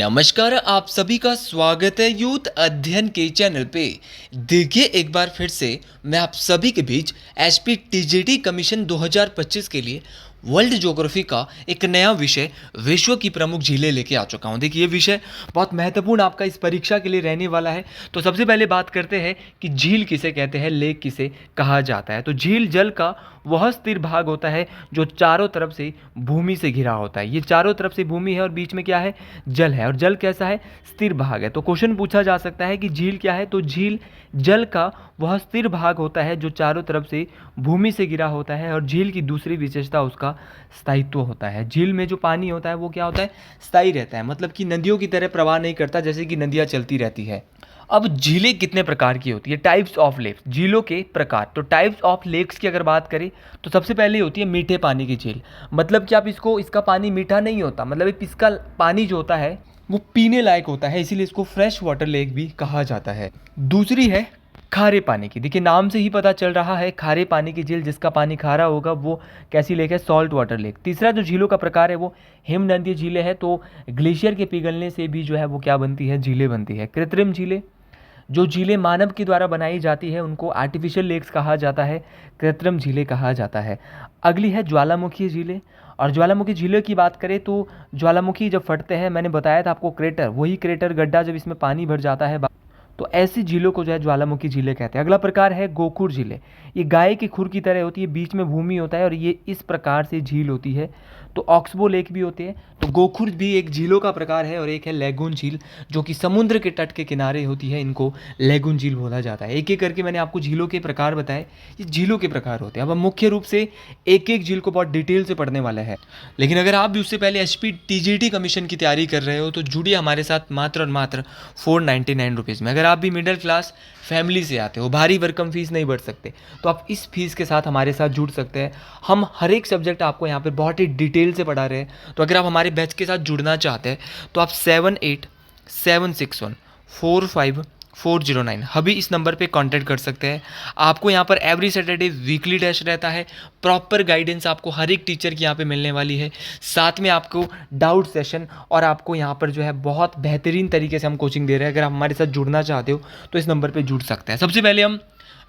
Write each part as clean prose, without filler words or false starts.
नमस्कार, आप सभी का स्वागत है यूथ अध्ययन के चैनल पे। देखिए एक बार फिर से मैं आप सभी के बीच एसपी टीजीटी कमीशन 2025 के लिए वर्ल्ड ज्योग्राफी का एक नया विषय विश्व की प्रमुख झीलें लेके आ चुका हूँ। देखिए ये विषय बहुत महत्वपूर्ण आपका इस परीक्षा के लिए रहने वाला है। तो सबसे पहले बात करते हैं कि झील किसे कहते हैं, लेक किसे कहा जाता है। तो झील जल का वह स्थिर भाग होता है जो चारों तरफ से भूमि से घिरा होता है। ये चारों तरफ से भूमि है और बीच में क्या है, जल है। और जल कैसा है, स्थिर भाग है। तो क्वेश्चन पूछा जा सकता है कि झील क्या है, तो झील जल का वह स्थिर भाग होता है जो चारों तरफ से भूमि से घिरा होता है। और झील की दूसरी विशेषता उसका स्थायित्व होता है। झील में जो पानी होता है वो क्या होता है, स्थायी रहता है, मतलब कि नदियों की तरह प्रवाह नहीं करता जैसे कि नदियाँ चलती रहती है। अब झीलें कितने प्रकार की होती है, टाइप्स ऑफ लेक्स, झीलों के प्रकार। तो टाइप्स ऑफ लेक्स की अगर बात करें तो सबसे पहले होती है मीठे पानी की झील। मतलब कि आप इसका पानी मीठा नहीं होता, मतलब इसका पानी जो होता है वो पीने लायक होता है, इसीलिए इसको फ्रेश वाटर लेक भी कहा जाता है। दूसरी है खारे पानी की। देखिए नाम से ही पता चल रहा है, खारे पानी की झील, जिसका पानी खारा होगा वो कैसी लेक है, सॉल्ट वाटर लेक। तीसरा जो झीलों का प्रकार है वो हिमनदीय झीलें हैं। तो ग्लेशियर के पिघलने से भी जो है वो क्या बनती है, झीलें बनती है। कृत्रिम झीलें, जो झीलें मानव के द्वारा बनाई जाती है उनको आर्टिफिशियल लेक्स कहा जाता है, कृत्रिम झीलें कहा जाता है। अगली है ज्वालामुखी झीलें। और ज्वालामुखी झीलों की बात करें तो ज्वालामुखी जब फटते हैं, मैंने बताया था आपको क्रेटर, वही क्रेटर गड्ढा जब इसमें पानी भर जाता है तो ऐसी झीलों को जो है ज्वालामुखी झीलें कहते हैं। अगला प्रकार है गोखुर झीलें। ये गाय के खुर की तरह होती है, बीच में भूमि होता है और ये इस प्रकार से झील होती है। तो ऑक्सबो लेक भी होते हैं। तो गोखुर भी एक झीलों का प्रकार है। और एक है लैगून झील, जो कि समुद्र के तट के किनारे होती है, इनको लैगून झील बोला जाता है। एक एक करके मैंने आपको झीलों के प्रकार बताए, ये झीलों के प्रकार होते हैं। अब हम मुख्य रूप से एक एक झील को बहुत डिटेल से पढ़ने वाले हैं। लेकिन अगर आप भी उससे पहले एसपी टीजीटी कमीशन की तैयारी कर रहे हो तो जुड़िए हमारे साथ मात्र और मात्र 499 रुपीज़ में। अगर आप भी मिडिल क्लास फैमिली से आते हो, भारी भरकम फीस नहीं भर सकते, तो आप इस फीस के साथ हमारे साथ जुड़ सकते हैं। हम हर एक सब्जेक्ट आपको यहाँ पे बहुत ही डिटेल से पढ़ा रहे हैं। तो अगर आप हमारे बैच के साथ जुड़ना चाहते हैं तो आप 7876145409 अभी इस नंबर पे कांटेक्ट कर सकते हैं। आपको यहाँ पर एवरी सैटरडे वीकली टेस्ट रहता है, प्रॉपर गाइडेंस आपको हर एक टीचर की यहाँ पे मिलने वाली है। साथ में आपको डाउट सेशन और आपको यहाँ पर जो है बहुत बेहतरीन तरीके से हम कोचिंग दे रहे हैं। अगर आप हमारे साथ जुड़ना चाहते हो तो इस नंबर पे जुड़ सकते हैं। सबसे पहले हम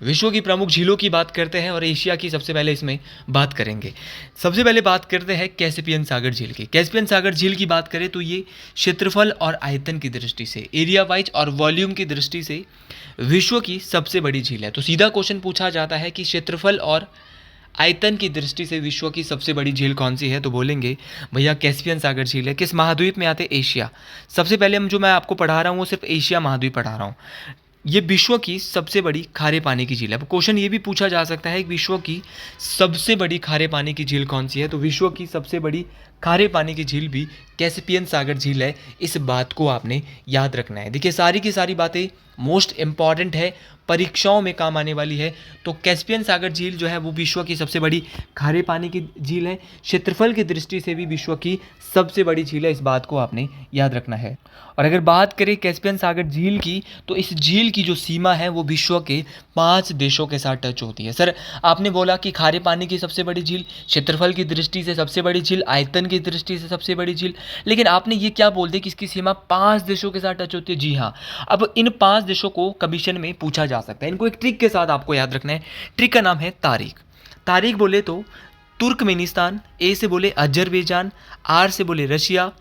विश्व की प्रमुख झीलों की बात करते हैं और एशिया की सबसे पहले इसमें बात करेंगे। सबसे पहले बात करते हैं कैस्पियन सागर झील की। कैस्पियन सागर झील की बात करें तो ये क्षेत्रफल और आयतन की दृष्टि से, एरिया वाइज और वॉल्यूम की दृष्टि से विश्व की सबसे बड़ी झील है। तो सीधा क्वेश्चन पूछा जाता है कि क्षेत्रफल और आयतन की दृष्टि से विश्व की सबसे बड़ी झील कौन सी है, तो बोलेंगे भैया कैस्पियन सागर झील है। किस महाद्वीप में आते, एशिया। सबसे पहले जो मैं आपको पढ़ा रहा हूँ वो सिर्फ एशिया महाद्वीप पढ़ा रहा हूँ। ये विश्व की सबसे बड़ी खारे पानी की झील है। अब क्वेश्चन ये भी पूछा जा सकता है कि विश्व की सबसे बड़ी खारे पानी की झील कौन सी है, तो विश्व की सबसे बड़ी खारे पानी की झील भी कैस्पियन सागर झील है। इस बात को आपने याद रखना है। देखिए सारी की सारी बातें मोस्ट इंपॉर्टेंट है, परीक्षाओं में काम आने वाली है। तो कैस्पियन सागर झील जो है वो विश्व की सबसे बड़ी खारे पानी की झील है। क्षेत्रफल की दृष्टि से भी विश्व की सबसे बड़ी झील है, इस बात को आपने याद रखना है। और अगर बात करें कैस्पियन सागर झील की, तो इस झील की जो सीमा है वो विश्व के 5 देशों के साथ टच होती है। सर आपने बोला कि खारे पानी की सबसे बड़ी झील, क्षेत्रफल की दृष्टि से सबसे बड़ी झील, आयतन की दृष्टि से सबसे बड़ी झील, लेकिन आपने ये क्या बोल दिया कि इसकी सीमा 5 देशों के साथ टच होती है। जी हाँ, अब इन 5 देशों को कमीशन में पूछा जा सकता है। इनको एक ट्रिक के साथ आपको याद रखना है। ट्रिक का नाम है तारीख। तारीख बोले तो तुर्कमेनिस्तान, ए से बोले अजरबैजान, आर से बोले रशिया,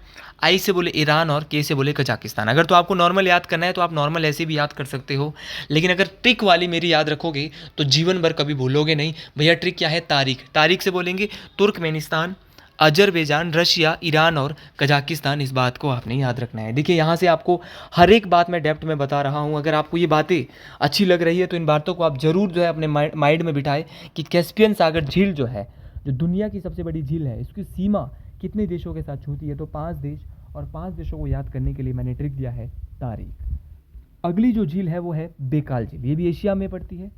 आई से बोले ईरान और के से बोले कजाकिस्तान। अगर तो आपको नॉर्मल याद करना है तो आप नॉर्मल ऐसे भी याद कर सकते हो, लेकिन अगर ट्रिक वाली मेरी याद रखोगे तो जीवन भर कभी भूलोगे नहीं। भैया ट्रिक क्या है, तारीख। तारीख से बोलेंगे तुर्कमेनिस्तान, अजरबैजान, रशिया, ईरान और कजाकिस्तान। इस बात को आपने याद रखना है। देखिए यहाँ से आपको हर एक बात मैं डेप्थ में बता रहा हूँ। अगर आपको ये बातें अच्छी लग रही है तो इन बातों को आप ज़रूर जो है अपने माइंड में बिठाएं कि कैस्पियन सागर झील जो है, जो दुनिया की सबसे बड़ी झील है, इसकी सीमा कितने देशों के साथ छूती है, तो 5 देश। और 5 देशों को याद करने के लिए मैंने ट्रिक दिया है तारीख। अगली जो झील है वो है बेकाल झील। ये भी एशिया में पड़ती है।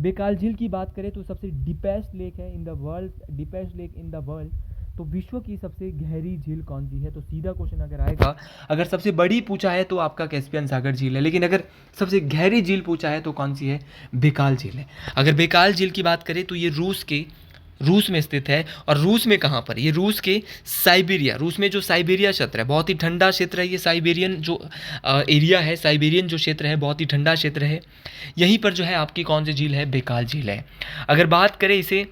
बेकाल झील की बात करें तो सबसे डीपेस्ट लेक है in the world, deepest lake in the world. तो विश्व की सबसे गहरी झील कौन सी है, तो सीधा क्वेश्चन अगर आएगा, अगर सबसे बड़ी पूछा है तो आपका कैस्पियन सागर झील है, लेकिन अगर सबसे गहरी झील पूछा है तो कौन सी है, बेकाल झील है। अगर बेकाल झील की बात करें तो ये रूस के रूस में स्थित है। और रूस में कहाँ पर? ये रूस के साइबेरिया, रूस में जो साइबेरिया क्षेत्र है, बहुत ही ठंडा क्षेत्र है ये साइबेरियन जो एरिया है, साइबेरियन जो क्षेत्र है बहुत ही ठंडा क्षेत्र है। यहीं पर जो है आपकी कौन सी झील है? बेकाल झील है। अगर बात करें, इसे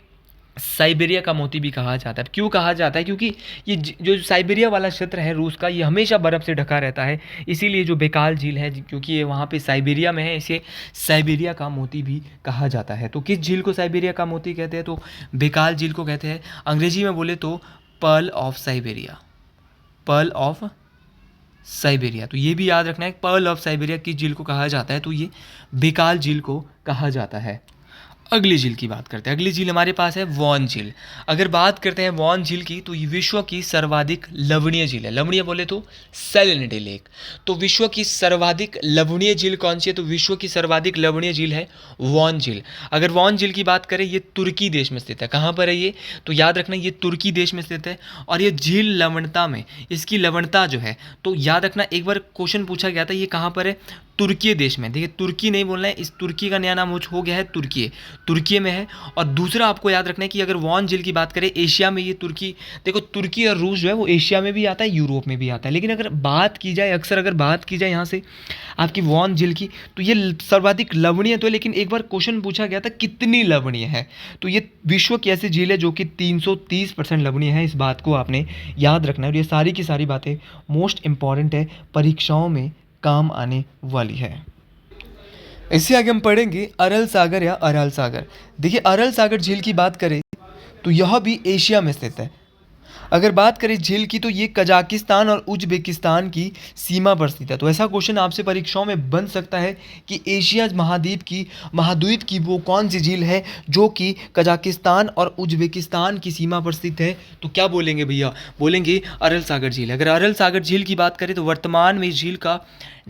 साइबेरिया का मोती भी कहा जाता है। क्यों कहा जाता है? क्योंकि ये जो साइबेरिया वाला क्षेत्र है रूस का, ये हमेशा बर्फ़ से ढका रहता है, इसीलिए जो बेकाल झील है, क्योंकि ये वहाँ पे साइबेरिया में है, इसे साइबेरिया का मोती भी कहा जाता है। तो किस झील को साइबेरिया का मोती कहते हैं? तो बेकाल झील को कहते हैं। अंग्रेजी में बोले तो pearl of Siberia, pearl of Siberia. तो ये भी याद रखना है, पर्ल ऑफ साइबेरिया किस झील को कहा जाता है? तो ये बेकाल झील को कहा जाता है। अगली झील की बात करते हैं। अगली झील हमारे पास है वॉन झील। अगर बात करते हैं वॉन झील की, तो ये विश्व की सर्वाधिक लवणीय झील है। लवणीय बोले तो सैलिनिटी लेक। तो विश्व की सर्वाधिक लवणीय झील कौन सी है? तो विश्व की सर्वाधिक लवणीय झील है वॉन झील। अगर वॉन झील की बात करें, ये तुर्की देश में स्थित है। कहाँ पर है ये? तो याद रखना, ये तुर्की देश में स्थित है। और ये झील लवणता में, इसकी लवणता जो है, तो याद रखना, एक बार क्वेश्चन पूछा गया था, ये कहाँ पर है? तुर्की देश में। देखिए, तुर्की नहीं बोलना है, इस तुर्की का नया नाम हो गया है तुर्की, तुर्की में है। और दूसरा आपको याद रखना है कि अगर वॉन झील की बात करें, एशिया में ये तुर्की, देखो तुर्की और रूस जो है वो एशिया में भी आता है, यूरोप में भी आता है। लेकिन अगर बात की जाए, अक्सर अगर बात की जाए यहाँ से आपकी वॉन झील की, तो ये सर्वाधिक लवणीय तो है, लेकिन एक बार क्वेश्चन पूछा गया था कितनी लवणीय है। तो ये विश्व की ऐसी झील है जो कि 330% लवणीय है। इस बात को आपने याद रखना है। और ये सारी की सारी बातें मोस्ट इंपॉर्टेंट है, परीक्षाओं में काम आने वाली है। इससे आगे हम पढ़ेंगे अरल सागर या अराल सागर। देखिए, अरल सागर झील की बात करें तो यह भी एशिया में स्थित है। अगर बात करें झील की, तो ये कजाकिस्तान और उज्बेकिस्तान की सीमा पर स्थित है। तो ऐसा क्वेश्चन आपसे परीक्षाओं में बन सकता है कि एशिया महाद्वीप की वो कौन सी झील है जो कि कजाकिस्तान और उज्बेकिस्तान की सीमा पर स्थित है? तो क्या बोलेंगे भैया? बोलेंगे अरल सागर झील। अगर अरल सागर झील की बात करें, तो वर्तमान में झील का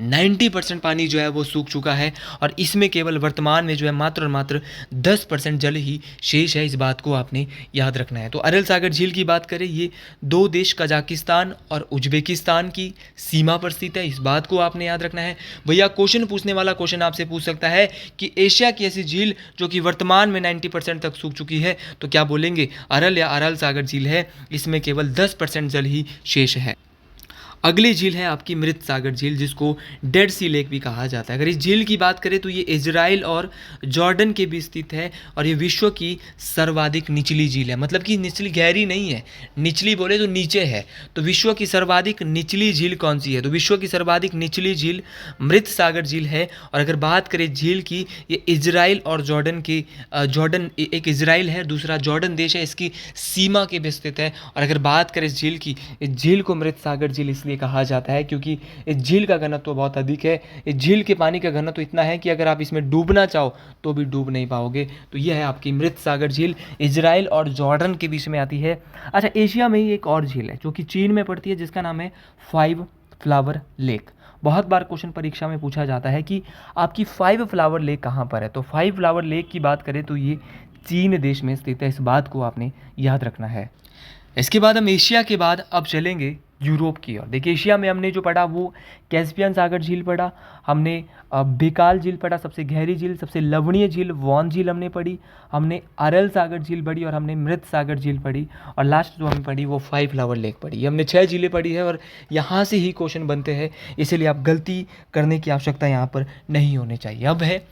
90% पानी जो है वो सूख चुका है। और इसमें केवल वर्तमान में जो है मात्र और मात्र 10% जल ही शेष है। इस बात को आपने याद रखना है। तो अरल सागर झील की बात करें, ये दो देश कजाकिस्तान और उज्बेकिस्तान की सीमा पर स्थित है। इस बात को आपने याद रखना है। भैया, क्वेश्चन पूछने वाला क्वेश्चन आपसे पूछ सकता है कि एशिया की ऐसी झील जो कि वर्तमान में 90% तक सूख चुकी है, तो क्या बोलेंगे? अरल या अरल सागर झील है, इसमें केवल 10% जल ही शेष है। अगली झील है आपकी मृत सागर झील, जिसको डेड सी लेक भी कहा जाता है। अगर इस झील की बात करें, तो ये इजराइल और जॉर्डन के बीच स्थित है। और ये विश्व की सर्वाधिक निचली झील है। मतलब कि निचली गहरी नहीं है, निचली बोले तो नीचे है। तो विश्व की सर्वाधिक निचली झील कौन सी है? तो विश्व की सर्वाधिक निचली झील मृत सागर झील है। और अगर बात करें झील की, ये इजराइल और जॉर्डन की, जॉर्डन एक इजराइल है, दूसरा जॉर्डन देश है, इसकी सीमा के बीच स्थित है। और अगर बात करें इस झील की, इस झील को मृत सागर झील इसलिए कहा जाता है क्योंकि इस झील का घनत्व बहुत अधिक है। इस झील के पानी का घनत्व इतना है कि अगर आप इसमें डूबना चाहो तो भी डूब नहीं पाओगे। तो यह है आपकी मृत सागर झील, इजराइल और जॉर्डन के बीच में आती है। अच्छा, एशिया में ही एक और झील है जो कि चीन में पड़ती है, जिसका नाम है 5 फ्लावर लेक। बहुत बार क्वेश्चन परीक्षा में पूछा जाता है कि आपकी 5 फ्लावर लेक कहाँ पर है। तो 5 फ्लावर लेक की बात करें तो ये चीन देश में स्थित है। इस बात को आपने याद रखना है। इसके बाद हम एशिया के बाद अब चलेंगे यूरोप की ओर। देखिए, एशिया में हमने जो पढ़ा वो कैस्पियन सागर झील पढ़ा, हमने बेकाल झील पढ़ा, सबसे गहरी झील, सबसे लवणीय झील वॉन झील हमने पढ़ी, हमने अरल सागर झील पढ़ी और हमने मृत सागर झील पढ़ी। और लास्ट जो हमने पढ़ी वो 5 फ्लावर लेक पढ़ी। हमने 6 झीलें पढ़ी है और यहाँ से ही क्वेश्चन बनते हैं, इसीलिए आप गलती करने की आवश्यकता यहाँ पर नहीं होनी चाहिए। अब है,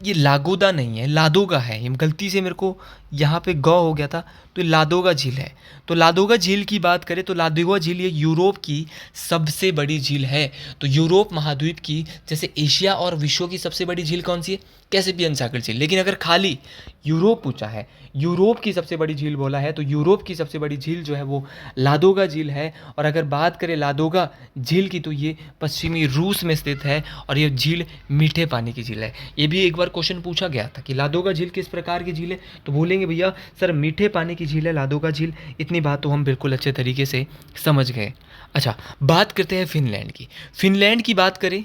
ये लागोदा नहीं है, लादोगा है। ये गलती से मेरे को यहाँ पे गौ हो गया था, तो ये लादोगा झील है। तो लादोगा झील की बात करें तो लादोगा झील ये यूरोप की सबसे बड़ी झील है। तो यूरोप महाद्वीप की, जैसे एशिया और विश्व की सबसे बड़ी झील कौन सी है? कैस्पियन सागर झील। लेकिन अगर खाली यूरोप पूछा है, यूरोप की सबसे बड़ी झील बोला है, तो यूरोप की सबसे बड़ी झील जो है वो लादोगा झील है। और अगर बात करें लादोगा झील की, तो ये पश्चिमी रूस में स्थित है और ये झील मीठे पानी की झील है। ये भी एक बार क्वेश्चन पूछा गया था कि लादोगा झील किस प्रकार की झील है, तो बोलेंगे भैया सर मीठे पानी की झील है लादोगा झील। इतनी बात तो हम बिल्कुल अच्छे तरीके से समझ गए। अच्छा, बात करते हैं फिनलैंड की। फिनलैंड की बात करें,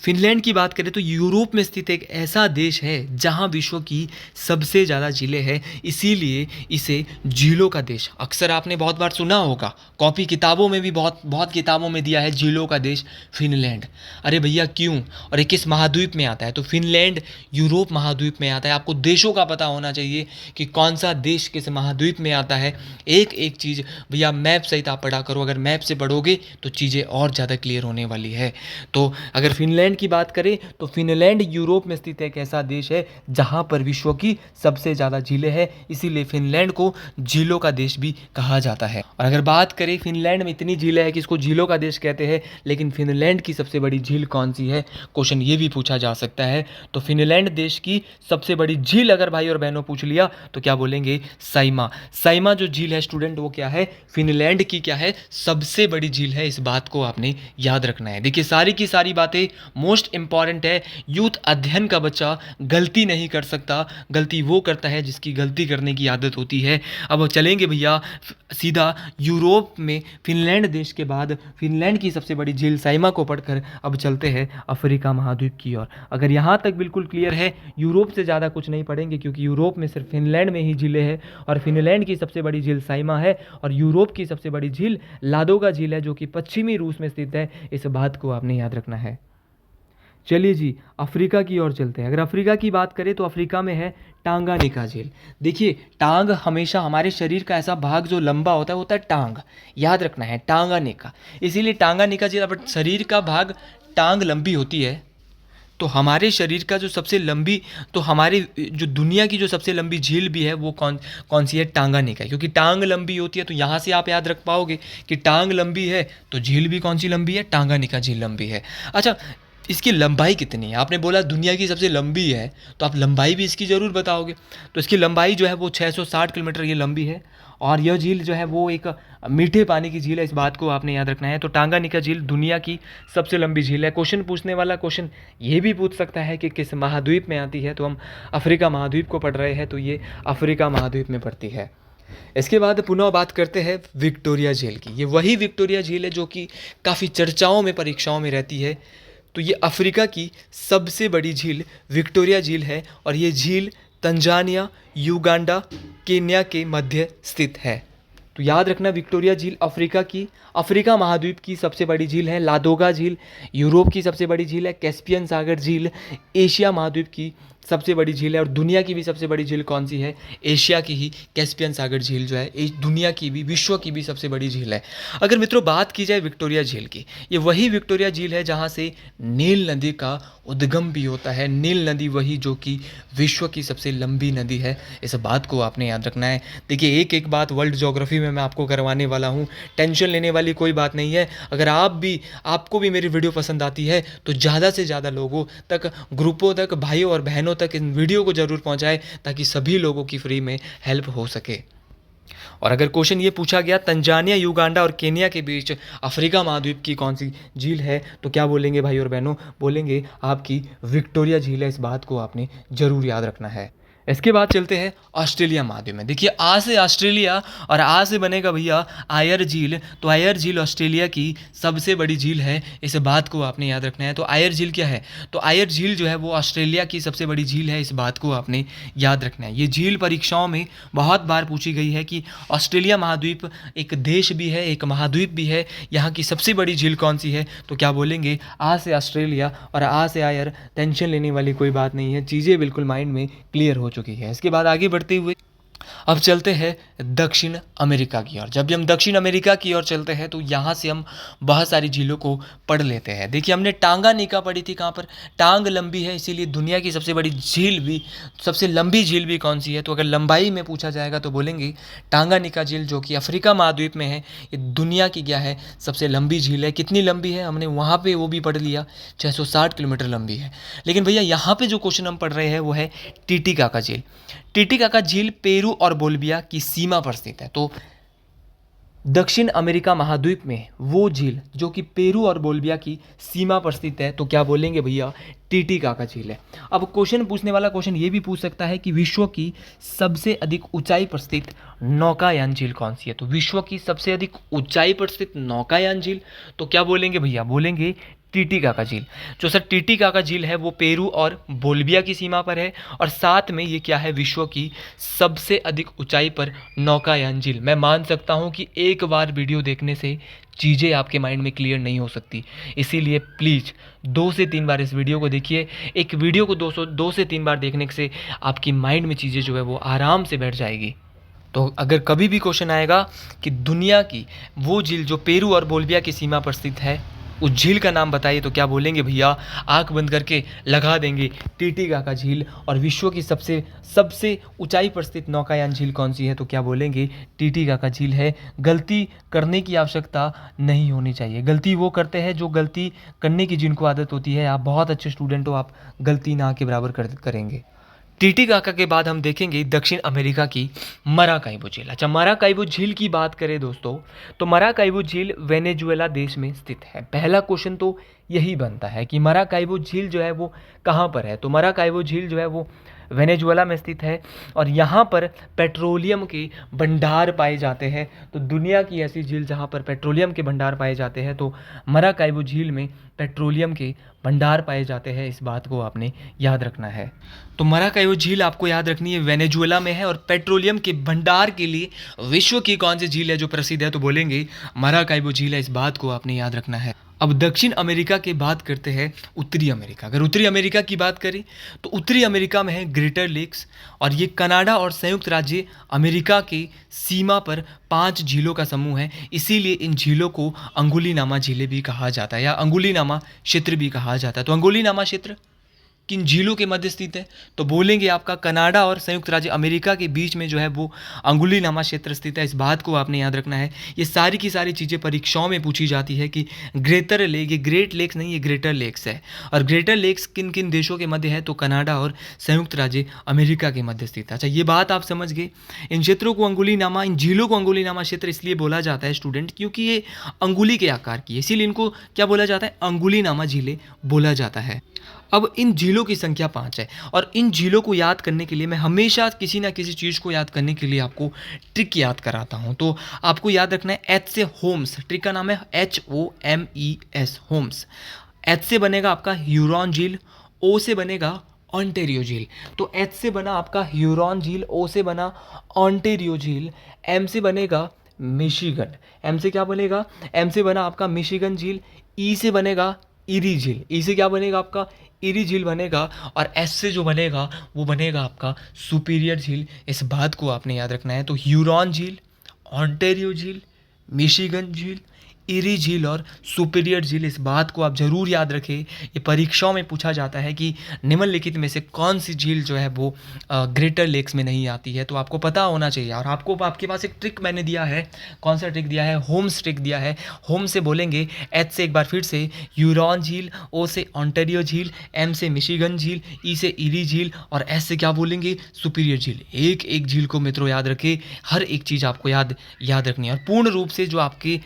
फिनलैंड की बात करें तो यूरोप में स्थित एक ऐसा देश है जहां विश्व की सबसे ज़्यादा झीलें हैं, इसीलिए इसे झीलों का देश, अक्सर आपने बहुत बार सुना होगा, कॉपी किताबों में भी बहुत बहुत किताबों में दिया है झीलों का देश फिनलैंड। अरे भैया क्यों, और ये किस महाद्वीप में आता है? तो फिनलैंड यूरोप महाद्वीप में आता है। आपको देशों का पता होना चाहिए कि कौन सा देश किस महाद्वीप में आता है। एक एक चीज़ भैया मैप सहित आप पढ़ा करो, अगर मैप से पढ़ोगे तो चीज़ें और ज़्यादा क्लियर होने वाली है। तो अगर फिनलैंड की बात करें तो फिनलैंड यूरोप में स्थित एक ऐसा देश है जहां पर विश्व की सबसे ज़्यादा झीलें हैं, इसीलिए फिनलैंड को झीलों का देश भी कहा जाता है। और अगर बात करें फिनलैंड में इतनी झीलें हैं कि इसको झीलों का देश कहते हैं, लेकिन फिनलैंड की सबसे बड़ी झील कौन सी है, क्वेश्चन ये भी पूछा जा सकता है। तो फिनलैंड देश की सबसे बड़ी झील अगर भाई और बहनों पूछ लिया तो क्या बोलेंगे? साइमा। साइमा जो झील है स्टूडेंट, वो क्या है? फिनलैंड की क्या है? सबसे बड़ी झील है। इस बात को आपने याद रखना है। देखिए सारी की सारी बातें मोस्ट इंपॉर्टेंट है। यूथ अध्ययन का बच्चा गलती नहीं कर सकता, गलती वो करता है जिसकी गलती करने की आदत होती है। अब चलेंगे भैया सीधा यूरोप में फिनलैंड देश के बाद फिनलैंड की सबसे बड़ी झील साइमा को पढ़कर अब चलते हैं अफ्रीका महाद्वीप की ओर। अगर यहाँ तक बिल्कुल क्लियर है, यूरोप से ज़्यादा कुछ नहीं पढ़ेंगे क्योंकि यूरोप में सिर्फ फिनलैंड में ही झीलें हैं और फिनलैंड की सबसे बड़ी झील साइमा है और यूरोप की सबसे बड़ी झील लादोगा झील है जो कि पश्चिमी रूस में स्थित है। इस बात को आपने याद रखना है। चलिए जी अफ्रीका की ओर चलते हैं। अगर अफ्रीका की बात करें तो अफ्रीका में है टांगानिका झील। देखिए टांग हमेशा हमारे शरीर का ऐसा भाग जो लंबा होता है टांग, याद रखना है टांगानिका। इसीलिए टांगानिका झील, अब शरीर का भाग टांग लंबी होती है तो हमारे शरीर का जो सबसे लंबी, तो हमारे जो दुनिया की जो सबसे लंबी झील भी है वो कौन कौन सी है? टांगानिका। क्योंकि टांग लंबी होती है तो यहाँ से आप याद रख पाओगे कि टांग लंबी है तो झील भी कौन सी लंबी है? टांगानिका झील लंबी है। अच्छा इसकी लंबाई कितनी है? आपने बोला दुनिया की सबसे लंबी है तो आप लंबाई भी इसकी ज़रूर बताओगे। तो इसकी लंबाई जो है वो 660 किलोमीटर ये लंबी है और यह झील जो है वो एक मीठे पानी की झील है। इस बात को आपने याद रखना है। तो टांगानिका झील दुनिया की सबसे लंबी झील है। क्वेश्चन पूछने वाला क्वेश्चन ये भी पूछ सकता है कि किस महाद्वीप में आती है, तो हम अफ्रीका महाद्वीप को पढ़ रहे हैं तो ये अफ्रीका महाद्वीप में पड़ती है। इसके बाद पुनः बात करते हैं विक्टोरिया झील की। ये वही विक्टोरिया झील है जो कि काफ़ी चर्चाओं में, परीक्षाओं में रहती है। तो ये अफ्रीका की सबसे बड़ी झील विक्टोरिया झील है और ये झील तंजानिया, युगांडा, केन्या के मध्य स्थित है। तो याद रखना विक्टोरिया झील अफ्रीका महाद्वीप की सबसे बड़ी झील है। लादोगा झील यूरोप की सबसे बड़ी झील है। कैस्पियन सागर झील एशिया महाद्वीप की सबसे बड़ी झील है और दुनिया की भी सबसे बड़ी झील कौन सी है? एशिया की ही कैस्पियन सागर झील जो है दुनिया की भी, विश्व की भी सबसे बड़ी झील है। अगर मित्रों बात की जाए विक्टोरिया झील की, ये वही विक्टोरिया झील है जहाँ से नील नदी का उद्गम भी होता है। नील नदी वही जो कि विश्व की सबसे लंबी नदी है। इस बात को आपने याद रखना है। देखिए एक एक बात वर्ल्ड ज्योग्राफी में मैं आपको करवाने वाला हूँ, टेंशन लेने वाली कोई बात नहीं है। अगर आपको भी मेरी वीडियो पसंद आती है तो ज़्यादा से ज़्यादा लोगों तक, ग्रुपों तक, भाइयों और बहनों तक इन वीडियो को ज़रूर पहुंचाएं ताकि सभी लोगों की फ्री में हेल्प हो सके। और अगर क्वेश्चन ये पूछा गया तंजानिया, युगांडा और केन्या के बीच अफ्रीका महाद्वीप की कौन सी झील है, तो क्या बोलेंगे भाई और बहनों? बोलेंगे आपकी विक्टोरिया झील है। इस बात को आपने ज़रूर याद रखना है। इसके बाद चलते हैं ऑस्ट्रेलिया महाद्वीप में। देखिए आ से ऑस्ट्रेलिया और आ से बनेगा भैया आयर झील। तो आयर झील ऑस्ट्रेलिया की सबसे बड़ी झील है। इस बात को आपने याद रखना है। तो आयर झील क्या है? तो आयर झील जो है वो ऑस्ट्रेलिया की सबसे बड़ी झील है। इस बात को आपने याद रखना है। ये झील परीक्षाओं में बहुत बार पूछी गई है कि ऑस्ट्रेलिया महाद्वीप एक देश भी है, एक महाद्वीप भी है, यहाँ की सबसे बड़ी झील कौन सी है? तो क्या बोलेंगे? आ से ऑस्ट्रेलिया और आ से आयर। टेंशन लेने वाली कोई बात नहीं है, चीज़ें बिल्कुल माइंड में क्लियर हो चुकी है। इसके बाद आगे बढ़ते हुए अब चलते हैं दक्षिण अमेरिका की ओर। जब भी हम दक्षिण अमेरिका की ओर चलते हैं तो यहाँ से हम बहुत सारी झीलों को पढ़ लेते हैं। देखिए हमने टांगानिका पढ़ी थी, कहाँ पर? टांग लंबी है इसीलिए दुनिया की सबसे बड़ी झील भी, सबसे लंबी झील भी कौन सी है? तो अगर लंबाई में पूछा जाएगा तो बोलेंगे टांगानिका झील जो कि अफ्रीका महाद्वीप में है। ये दुनिया की क्या है? सबसे लंबी झील है। कितनी लंबी है हमने वहाँ पर वो भी पढ़ लिया, 660 किलोमीटर लंबी है। लेकिन भैया यहाँ पर जो क्वेश्चन हम पढ़ रहे हैं वो है टीटीकाका झील। टीटीकाका झील पेरू और बोलिविया की सीमा पर स्थित है। तो दक्षिण अमेरिका महाद्वीप में वो झील जो कि पेरू और बोलिविया की सीमा पर स्थित है, तो क्या बोलेंगे भैया? टीटीकाका झील है। अब क्वेश्चन पूछने वाला क्वेश्चन ये भी पूछ सकता है कि विश्व की सबसे अधिक ऊंचाई पर स्थित नौकायान झील कौन सी है। तो विश्व की सबसे अधिक ऊंचाई पर स्थित नौकायान झील, तो क्या बोलेंगे भैया, बोलेंगे टीटीकाका झील। जो सर टीटीकाका झील है वो पेरू और बोल्विया की सीमा पर है, और साथ में ये क्या है, विश्व की सबसे अधिक ऊंचाई पर नौकायान झील। मैं मान सकता हूँ कि एक बार वीडियो देखने से चीज़ें आपके माइंड में क्लियर नहीं हो सकती, इसीलिए प्लीज़ 2 से 3 बार इस वीडियो को देखिए। एक वीडियो को 2 से 3 बार देखने से आपकी माइंड में चीज़ें जो है वो आराम से बैठ जाएगी। तो अगर कभी भी क्वेश्चन आएगा कि दुनिया की वो झील जो पेरू और बोल्विया की सीमा पर स्थित है, उस झील का नाम बताइए, तो क्या बोलेंगे भैया, आंख बंद करके लगा देंगे टीटीकाका झील। और विश्व की सबसे ऊंचाई पर स्थित नौकायान झील कौन सी है, तो क्या बोलेंगे, टीटीकाका झील है। गलती करने की आवश्यकता नहीं होनी चाहिए। गलती वो करते हैं जो गलती करने की जिनको आदत होती है। आप बहुत अच्छे स्टूडेंट हो, आप गलती ना के बराबर करेंगे। टीटीकाका के बाद हम देखेंगे दक्षिण अमेरिका की मराकाइबो झील। अच्छा, मराकाइबो झील की बात करें दोस्तों, तो मराकाइबो झील वेनेजुएला देश में स्थित है। पहला क्वेश्चन तो यही बनता है कि मराकाइबो झील जो है वो कहाँ पर है। तो मराकाइबो झील जो है वो वेनेजुएला में स्थित है, और यहाँ पर पेट्रोलियम के भंडार पाए जाते हैं। तो दुनिया की ऐसी झील जहाँ पर पेट्रोलियम के भंडार पाए जाते हैं, तो मराकाइबो झील में पेट्रोलियम के भंडार पाए जाते हैं। इस बात को आपने याद रखना है। तो मराकाइबो झील आपको याद रखनी है, वेनेजुएला में है, और पेट्रोलियम के भंडार के लिए विश्व की कौन सी झील है जो प्रसिद्ध है, तो बोलेंगे मराकाइबो झील है। इस बात को आपने याद रखना है। अब दक्षिण अमेरिका की बात करते हैं उत्तरी अमेरिका। अगर उत्तरी अमेरिका की बात करें तो उत्तरी अमेरिका में है ग्रेटर लेक्स, और ये कनाडा और संयुक्त राज्य अमेरिका की सीमा पर 5 झीलों का समूह है। इसीलिए इन झीलों को अंगुलीनामा झीलें भी कहा जाता है, या अंगुलीनामा क्षेत्र भी कहा जाता है। तो अंगुलीनामा क्षेत्र किन झीलों के मध्य स्थित है, तो बोलेंगे आपका कनाडा और संयुक्त राज्य अमेरिका के बीच में जो है वो अंगुलीनामा क्षेत्र स्थित है। इस बात को आपने याद रखना है। ये सारी की सारी चीज़ें परीक्षाओं में पूछी जाती है कि ग्रेटर लेक, ये ग्रेट लेक्स नहीं, ये ग्रेटर लेक्स है। और ग्रेटर लेक्स किन किन देशों के मध्य है, तो कनाडा और संयुक्त राज्य अमेरिका के मध्य स्थित है। अच्छा, ये बात आप समझ गए। इन क्षेत्रों को अंगुलीनामा, इन झीलों को अंगुलीनामा क्षेत्र इसलिए बोला जाता है स्टूडेंट, क्योंकि ये अंगुली के आकार की है, इसीलिए इनको क्या बोला जाता है, अंगुलीनामा झीलें बोला जाता है। अब इन झीलों की संख्या 5 है, और इन झीलों को याद करने के लिए मैं हमेशा किसी ना किसी चीज़ को याद करने के लिए आपको ट्रिक याद कराता हूँ। तो आपको याद रखना है एच से होम्स, ट्रिक का नाम है HOMES, होम्स। एच से बनेगा आपका ह्यूरॉन झील, ओ से बनेगा ऑन्टेरियो झील। तो एच से बना आपका ह्यूरॉन झील, ओ से बना ऑन्टेरियो झील, एम से बनेगा मिशिगन। एम से क्या बनेगा, एम से बना आपका मिशिगन झील, ई से बनेगा इरी झील, ई से क्या बनेगा आपका इरी झील बनेगा, और एस से जो बनेगा वो बनेगा आपका सुपीरियर झील। इस बात को आपने याद रखना है। तो ह्यूरॉन झील, ऑन्टेरियो झील, मिशिगन झील, इरी झील और सुपीरियर झील, इस बात को आप जरूर याद रखें। ये परीक्षाओं में पूछा जाता है कि निम्नलिखित में से कौन सी झील जो है वो ग्रेटर लेक्स में नहीं आती है, तो आपको पता होना चाहिए। और आपके पास एक ट्रिक मैंने दिया है, कौन सा ट्रिक दिया है, होम्स ट्रिक दिया है। होम से बोलेंगे एच से एक बार फिर से ह्यूरॉन झील, ओ से ऑन्टेरियो झील, एम से मिशिगन झील, ई से इरी झील, और एस से क्या बोलेंगे, सुपीरियर झील। एक एक झील को मित्रों याद रखें, हर एक चीज़ आपको याद रखनी है। और पूर्ण रूप से जो आपके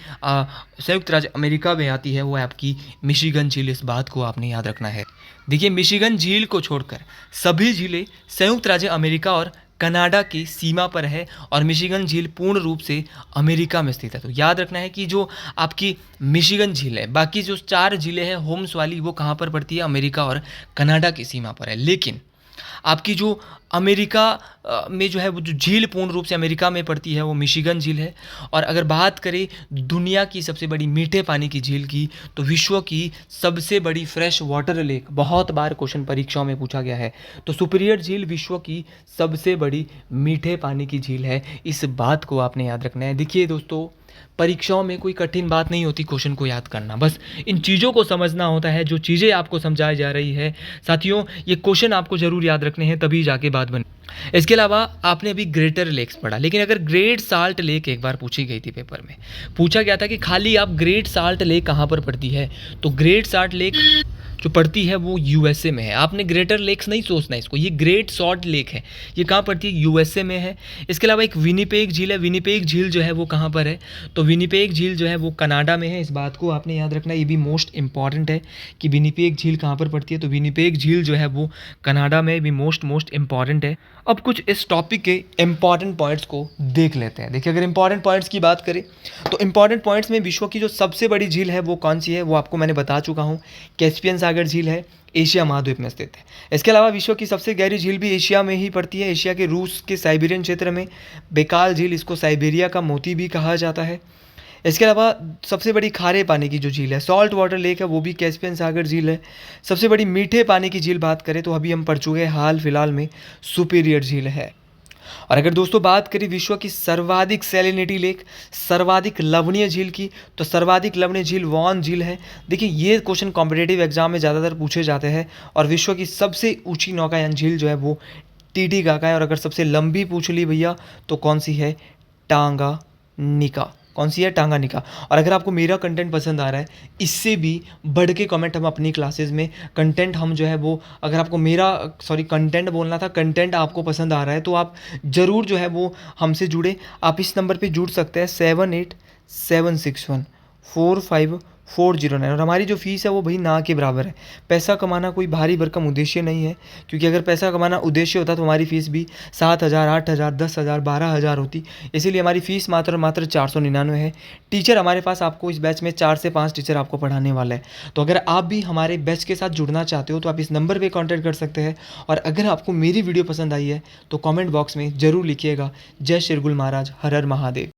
संयुक्त राज्य अमेरिका में आती है वो है आपकी मिशिगन झील। इस बात को आपने याद रखना है। देखिए, मिशिगन झील को छोड़कर सभी झीलें संयुक्त राज्य अमेरिका और कनाडा की सीमा पर है, और मिशिगन झील पूर्ण रूप से अमेरिका में स्थित है। तो याद रखना है कि जो आपकी मिशिगन झील है, बाकी जो 4 झीलें हैं होम्स वाली, वो कहाँ पर पड़ती है, अमेरिका और कनाडा की सीमा पर है। लेकिन आपकी जो अमेरिका में जो है वो जो झील पूर्ण रूप से अमेरिका में पड़ती है वो मिशिगन झील है। और अगर बात करें दुनिया की सबसे बड़ी मीठे पानी की झील की, तो विश्व की सबसे बड़ी फ्रेश वाटर लेक, बहुत बार क्वेश्चन परीक्षाओं में पूछा गया है, तो सुपीरियर झील विश्व की सबसे बड़ी मीठे पानी की झील है। इस बात को आपने याद रखना है। देखिए दोस्तों, परीक्षाओं में कोई कठिन बात नहीं होती क्वेश्चन को याद करना, बस इन चीज़ों को समझना होता है जो चीज़ें आपको समझाई जा रही है। साथियों, ये क्वेश्चन आपको जरूर याद रखने हैं, तभी जाके बात बने। इसके अलावा आपने अभी ग्रेटर लेक्स पढ़ा, लेकिन अगर ग्रेट साल्ट लेक एक बार पूछी गई थी पेपर में, पूछा गया था कि खाली आप ग्रेट साल्ट लेक कहाँ पर पड़ती है, तो ग्रेट साल्ट लेक जो पड़ती है वो यूएसए में है। आपने ग्रेटर लेक्स नहीं सोचना इसको, ये ग्रेट सॉल्ट लेक है, ये कहाँ पड़ती है, यूएसए में है। इसके अलावा एक विनिपेग झील है, विनिपेग झील जो है वो कहाँ पर है, तो विनिपेग झील जो है वो कनाडा में है। इस बात को आपने याद रखना, ये भी मोस्ट इंपॉर्टेंट है कि विनिपेग झील कहाँ पर पड़ती है, तो विनिपेग झील जो है वो कनाडा में भी मोस्ट इंपॉर्टेंट है। अब कुछ इस टॉपिक के इंपॉर्टेंट पॉइंट्स को देख लेते हैं। देखिए, अगर इंपॉर्टेंट पॉइंट्स की बात करें तो इंपॉर्टेंट पॉइंट्स में विश्व की जो सबसे बड़ी झील है वो कौन सी है, वो आपको मैंने बता चुका हूँ, कैस्पियन सागर झील है, एशिया महाद्वीप में स्थित है। इसके अलावा विश्व की सबसे गहरी झील भी एशिया में ही पड़ती है, एशिया के रूस के साइबेरियन क्षेत्र में बेकाल झील, इसको साइबेरिया का मोती भी कहा जाता है। इसके अलावा सबसे बड़ी खारे पानी की जो झील है, सॉल्ट वाटर लेक है, वो भी कैस्पियन सागर झील है। सबसे बड़ी मीठे पानी की झील बात करें तो अभी हम पढ़ चुके हैं हाल फिलहाल में, सुपीरियर झील है। और अगर दोस्तों बात करें विश्व की सर्वाधिक सैलिनिटी लेक, सर्वाधिक लवणीय झील की, तो सर्वाधिक लवणीय झील वॉन झील है। देखिए, ये क्वेश्चन कॉम्पिटेटिव एग्जाम में ज़्यादातर पूछे जाते हैं। और विश्व की सबसे ऊंची नौकायन झील जो है वो टीटी गाका है। और अगर सबसे लंबी पूछ ली भैया तो कौन सी है, टांगानिका। कौन सी है, टांगानिका। और अगर आपको मेरा कंटेंट पसंद आ रहा है, इससे भी बढ़ के कमेंट हम अपनी क्लासेस में कंटेंट हम जो है वो, अगर आपको मेरा कंटेंट बोलना था, कंटेंट आपको पसंद आ रहा है तो आप ज़रूर जो है वो हमसे जुड़े। आप इस नंबर पे जुड़ सकते हैं 7876145409। और हमारी जो फ़ीस है वो भाई ना के बराबर है। पैसा कमाना कोई भारी भरकम उद्देश्य नहीं है, क्योंकि अगर पैसा कमाना उद्देश्य होता तो हमारी फ़ीस भी 7,000, 8,000, 10,000, 12,000 होती। इसीलिए हमारी फ़ीस मात्र 499 है। टीचर हमारे पास आपको इस बैच में 4 से 5 टीचर आपको पढ़ाने वाला है। तो अगर आप भी हमारे बैच के साथ जुड़ना चाहते हो तो आप इस नंबर पर कॉन्टैक्ट कर सकते हैं। और अगर आपको मेरी वीडियो पसंद आई है तो कॉमेंट बॉक्स में ज़रूर लिखिएगा, जय शिरगुल महाराज, हर हर महादेव।